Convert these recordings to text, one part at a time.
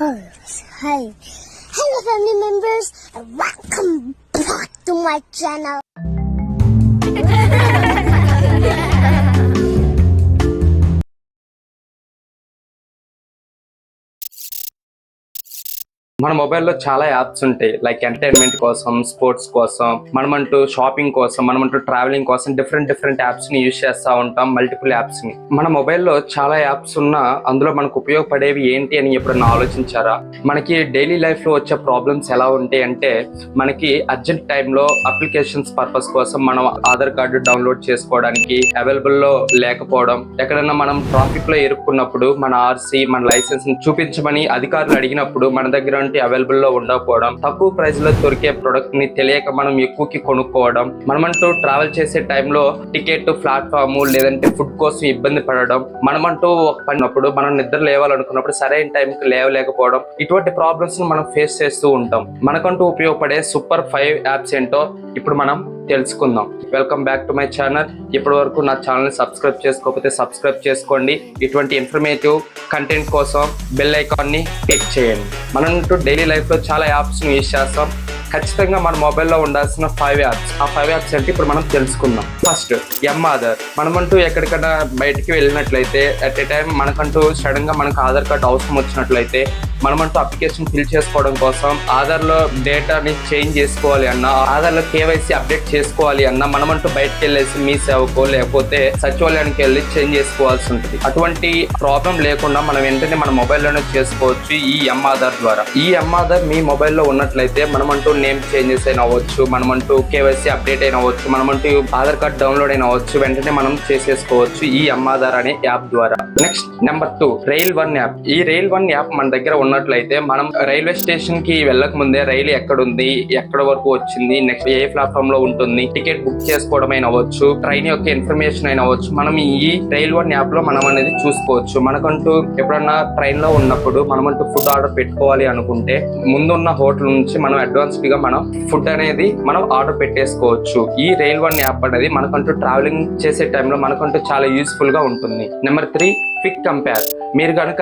Hi. Hello family members and welcome back to my channel. మన మొబైల్లో చాలా apps ఉంటాయి. లైక్ ఎంటర్టైన్మెంట్ కోసం, స్పోర్ట్స్ కోసం, మనమంటూ షాపింగ్ కోసం, మనమంటూ ట్రావెలింగ్ కోసం డిఫరెంట్ యాప్స్ ని యూజ్ చేస్తూ ఉంటాం. మల్టిపుల్ యాప్స్ ని మన మొబైల్లో చాలా యాప్స్ ఉన్నా అందులో మనకు ఉపయోగపడేవి ఏంటి అని ఎప్పుడన్నా ఆలోచించారా? మనకి డైలీ లైఫ్ లో వచ్చే ప్రాబ్లమ్స్ ఎలా ఉంటాయి అంటే, మనకి అర్జెంట్ టైంలో అప్లికేషన్స్ పర్పస్ కోసం మనం ఆధార్ కార్డు డౌన్లోడ్ చేసుకోవడానికి అవైలబుల్ లో లేకపోవడం, ఎక్కడన్నా మనం ట్రాఫిక్ లో ఇరుక్కున్నప్పుడు మన ఆర్సీ, మన లైసెన్స్ చూపించమని అధికారులు అడిగినప్పుడు మన దగ్గర అవైలబుల్ లో ఉండకపోవడం, తక్కువ ప్రైస్ లో దొరికే ప్రొడక్ట్ ని తెలియక మనం ఎక్కువకి కొనుక్కోవడం, మనమంటూ ట్రావెల్ చేసే టైంలో టికెట్, ప్లాట్ఫామ్ లేదంటే ఫుడ్ కోసం ఇబ్బంది పడడం, మనమంటూ ఒక పడినప్పుడు మనం నిద్ర లేవాలనుకున్నప్పుడు సరైన టైంకి లేవలేకపోవడం, ఇటువంటి ప్రాబ్లమ్స్ ని మనం ఫేస్ చేస్తూ ఉంటాం. మనకంటూ ఉపయోగపడే సూపర్ 5 యాప్స్ ఏంటో ఇప్పుడు మనం తెలుసుకుందాం. Welcome back to my channel. ఇప్పటి వరకు నా ఛానల్ సబ్స్క్రైబ్ చేసుకోకపోతే సబ్స్క్రైబ్ చేసుకోండి. ఇటువంటి ఇన్ఫర్మేటివ్ కంటెంట్ కోసం బెల్ ఐకాన్ ని క్లిక్ చేయండి. మనం డైలీ లైఫ్ లో చాలా యాప్స్ ని యూజ్ చేస్తాం. ఖచ్చితంగా మన మొబైల్లో ఉండాల్సిన 5 యాప్స్. ఆ 5 యాప్స్ అంటే ఇప్పుడు మనం తెలుసుకుందాం. ఫస్ట్ ఆధార్. మనమంటూ ఎక్కడికైనా బయటికి వెళ్ళినట్లయితే అట్ ఏ టైం మనకంటూ సడన్ గా మనకు ఆధార్ కార్డు అవసరం వచ్చినట్లయితే మనమంటూ అప్లికేషన్ ఫిల్ చేసుకోవడం కోసం, ఆధార్లో డేటాని చేంజ్ చేసుకోవాలి అన్నా, ఆధార్లో కేవైసీ అప్డేట్ చేసుకోవాలి అన్నా మనమంటూ బయటకు వెళ్ళేసి మీ సేవకో లేకపోతే సచివాలయానికి వెళ్ళి చేంజ్ చేసుకోవాల్సి ఉంటుంది. అటువంటి ప్రాబ్లం లేకుండా మనం వెంటనే మన మొబైల్లోనే చేసుకోవచ్చు ఈ ఆధార్ ద్వారా. ఈ ఆధార్ మీ మొబైల్లో ఉన్నట్లయితే మనమంటూ నేమ్ చేంజెస్ అయినా అవ్వచ్చు, మనమంటూ కేవైసీ అప్డేట్ అయినా అవ్వచ్చు, మనమంటూ ఆధార్ కార్డ్ డౌన్లోడ్ అయినా అవ్వచ్చు, వెంటనే మనం చేసేసుకోవచ్చు ఈ ఆధార్ అనే యాప్ ద్వారా. Next number 2 rail 1 app. ఈ రైల్ 1 యాప్ మన దగ్గర ఉన్నట్లయితే మనం రైల్వే స్టేషన్ కి వెళ్ళక ముందే రైలు ఎక్కడుంది, ఎక్కడ వరకు వచ్చింది, నెక్స్ట్ ఏ ప్లాట్ఫామ్ లో ఉంటుంది, టికెట్ బుక్ చేసుకోవడం అయినా అవ్వచ్చు, ట్రైన్ యొక్క ఇన్ఫర్మేషన్ అయినా అవ్వచ్చు, మనం ఈ రైల్ 1 యాప్ లో మనం అనేది చూసుకోవచ్చు. మనకంటూ ఎప్పుడన్నా ట్రైన్ లో ఉన్నప్పుడు మనమంటూ ఫుడ్ ఆర్డర్ పెట్టుకోవాలి అనుకుంటే ముందున్న హోటల్ నుంచి మనం అడ్వాన్స్డ్ గా మనం ఫుడ్ అనేది మనం ఆర్డర్ పెట్టేసుకోవచ్చు. ఈ రైల్ 1 యాప్ అనేది మనకంటూ ట్రావెలింగ్ చేసే టైంలో మనకంటూ చాలా యూస్ఫుల్ గా ఉంటుంది. Number 3 quick compare. మీరు కనుక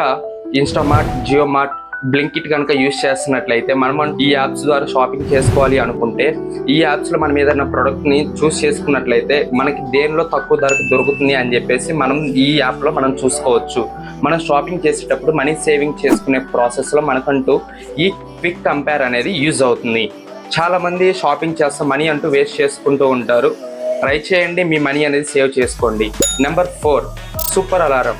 ఇన్స్టామార్ట్, జియో మార్ట్, బ్లింకిట్ కనుక యూజ్ చేస్తున్నట్లయితే మనం ఈ యాప్స్ ద్వారా షాపింగ్ చేసుకోవాలి అనుకుంటే ఈ యాప్స్ లో మనం ఏదైనా ప్రొడక్ట్ ని చూస్ చేసుకున్నట్లయితే మనకి దేనిలో తక్కువ ధరకు దొరుకుతుంది అని చెప్పేసి మనం ఈ యాప్ లో మనం చూసుకోవచ్చు. మనం షాపింగ్ చేసేటప్పుడు మనీ సేవింగ్ చేసుకునే ప్రాసెస్ లో మనకంటూ ఈ క్విక్ కంపేర్ అనేది యూజ్ అవుతుంది. చాలా మంది షాపింగ్ చేస్తే మనీ అంటూ వేస్ట్ చేసుకుంటూ ఉంటారు. ట్రై చేయండి, మీ మనీ అనేది సేవ్ చేసుకోండి. Number 4 super alarm.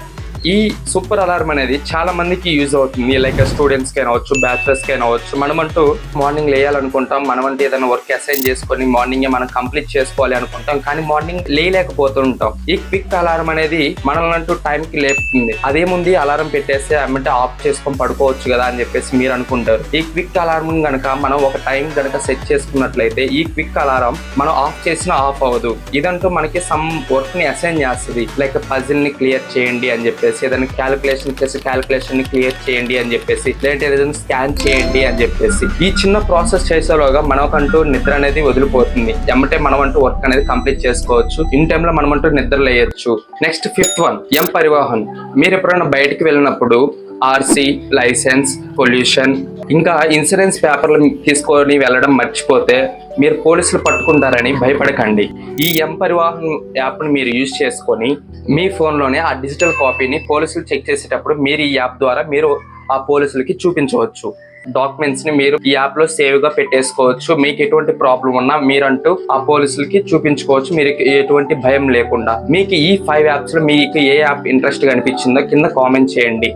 ఈ సూపర్ అలారం అనేది చాలా మందికి యూజ్ అవుతుంది. లైక్ స్టూడెంట్స్ కి అయినవచ్చు, బ్యాచిలర్స్ కి అయినవచ్చు. మనమంటూ మార్నింగ్ లేయాలనుకుంటాం, మనమంటూ ఏదైనా వర్క్ అసైన్ చేసుకొని మార్నింగే మనం కంప్లీట్ చేసుకోవాలి అనుకుంటాం, కానీ మార్నింగ్ లేకపోతుంటాం. ఈ క్విక్ అలారం అనేది మనల్ని అంటూ టైంకి లేపుతుంది. అదేముంది అలారం పెట్టేస్తే అంటే ఆఫ్ చేసుకొని పడుకోవచ్చు కదా అని చెప్పేసి మీరు అనుకుంటారు. ఈ క్విక్ అలారం కనుక మనం ఒక టైం కనుక సెట్ చేసుకున్నట్లయితే ఈ క్విక్ అలారం మనం ఆఫ్ చేసినా ఆఫ్ అవ్వదు. ఇదంటూ మనకి సమ్ వర్క్ ని అసైన్ చేస్తుంది. లైక్ పజిల్ ని క్లియర్ చేయండి అని చెప్పేసి, ఏదైనా క్యాలిక్యులేషన్ చేసి క్యాలిక్యులేషన్ ని క్లియర్ చేయండి అని చెప్పేసి, లేదంటే ఏదైనా స్కాన్ చేయండి అని చెప్పేసి, ఈ చిన్న ప్రాసెస్ చేసేలోగా మనకంటూ నిద్ర అనేది వదిలిపోతుంది. ఎమ్మటే మనం అంటూ వర్క్ అనేది కంప్లీట్ చేసుకోవచ్చు. ఇన్ టైంలో మనం అంటూ నిద్ర లేయచ్చు. Next 5th one Parivahan. మీరు ఎప్పుడైనా బయటికి వెళ్ళినప్పుడు ఆర్సీ, లైసెన్స్, పొల్యూషన్, ఇంకా ఇన్సూరెన్స్ పేపర్లు తీసుకొని వెళ్ళడం మర్చిపోతే మీరు పోలీసులు పట్టుకుంటారని భయపడకండి. ఈ పరివాహన్ యాప్ని మీరు యూజ్ చేసుకొని మీ ఫోన్లోనే ఆ డిజిటల్ కాపీని పోలీసులు చెక్ చేసేటప్పుడు మీరు ఈ యాప్ ద్వారా మీరు ఆ పోలీసులకి చూపించవచ్చు. డాక్యుమెంట్స్ ని మీరు ఈ యాప్ లో సేవ్ గా పెట్టేసుకోవచ్చు. మీకు ఎటువంటి ప్రాబ్లం ఉన్నా మీరంటూ ఆ పోలీసులకి చూపించుకోవచ్చు, మీరు ఎటువంటి భయం లేకుండా. మీకు ఈ 5 యాప్స్ లో మీకు ఏ యాప్ ఇంట్రెస్ట్ గా అనిపించిందో కింద కామెంట్ చేయండి.